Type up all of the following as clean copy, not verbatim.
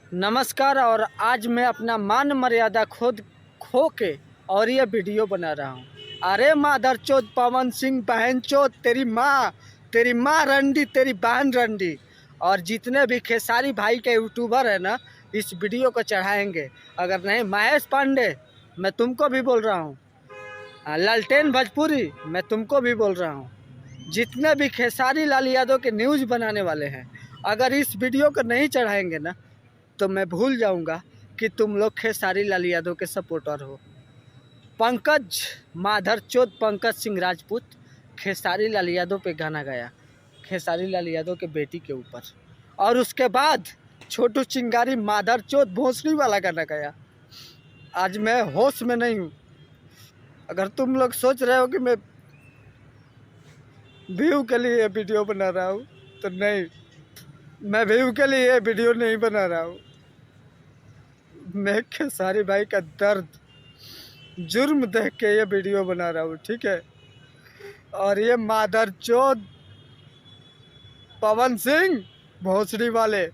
नमस्कार। और आज मैं अपना मान मर्यादा खुद खो के और ये वीडियो बना रहा हूँ। अरे माधर चोद पवन सिंह बहन चोद, तेरी माँ रंडी, तेरी बहन रंडी। और जितने भी खेसारी भाई के यूट्यूबर है ना, इस वीडियो को चढ़ाएंगे। अगर नहीं, महेश पांडे मैं तुमको भी बोल रहा हूँ, ललटेन भोजपुरी मैं तुमको भी बोल रहा हूँ, जितने भी खेसारी लाल यादव के न्यूज़ बनाने वाले हैं, अगर इस वीडियो को नहीं चढ़ाएंगे ना तो मैं भूल जाऊंगा कि तुम लोग खेसारी लाल यादव के सपोर्टर हो। पंकज माधर चोद पंकज सिंह राजपूत खेसारी लाल यादव पे गाना गाया, खेसारी लाल यादव के बेटी के ऊपर। और उसके बाद छोटू चिंगारी माधर चोद भोसड़ी वाला गाना गाया। आज मैं होश में नहीं हूँ। अगर तुम लोग सोच रहे हो कि मैं व्यू के लिए वीडियो बना रहा हूँ तो नहीं, मैं व्यू के लिए वीडियो नहीं बना रहा हूँ। मैं खेसारी भाई का दर्द जुर्म देख के ये वीडियो बना रहा हूँ, ठीक है। और ये मादर चोद पवन सिंह भोसड़ी वाले,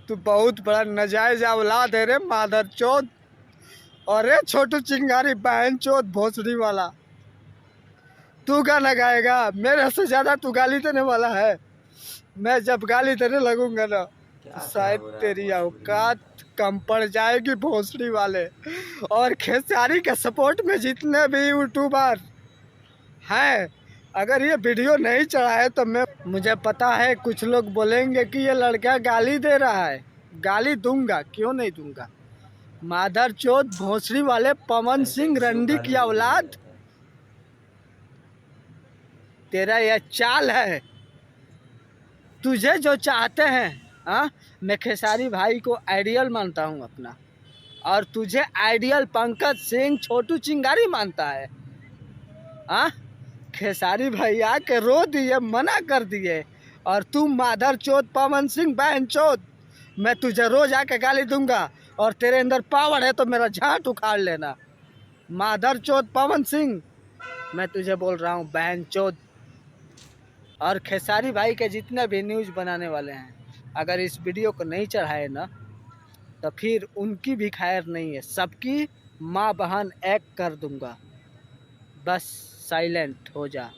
तू बहुत बड़ा नजायज औलाद है रे मादर चोद। और ये छोटू चिंगारी बहन चोद भोसड़ी वाला, तू गाना गाएगा? मेरे से ज्यादा तू गाली देने वाला है। मैं जब गाली देने लगूंगा ना शायद तेरी औकात कम पड़ जाएगी भोसड़ी वाले। और खेसारी के सपोर्ट में जितने भी यूट्यूबर हैं, अगर ये वीडियो नहीं चढ़ाए तो मुझे पता है कुछ लोग बोलेंगे कि ये लड़का गाली दे रहा है। गाली दूंगा, क्यों नहीं दूंगा। माधर चोद भोसड़ी वाले पवन सिंह रंडी की औलाद, तेरा यह चाल है। तुझे जो चाहते हैं, हाँ, मैं खेसारी भाई को आइडियल मानता हूँ अपना, और तुझे आइडियल पंकज सिंह छोटू चिंगारी मानता है। हाँ, खेसारी भाई आके रो दिए, मना कर दिए, और तू माधर चोद पवन सिंह बहन चोद, मैं तुझे रोज आके गाली दूंगा। और तेरे अंदर पावर है तो मेरा झाट उखाड़ लेना। माधर चोद पवन सिंह मैं तुझे बोल रहा हूँ बहन चोद। और खेसारी भाई के जितने भी न्यूज़ बनाने वाले हैं, अगर इस वीडियो को नहीं चढ़ाए ना तो फिर उनकी भी खैर नहीं है, सबकी माँ बहन एक कर दूंगा। बस साइलेंट हो जा।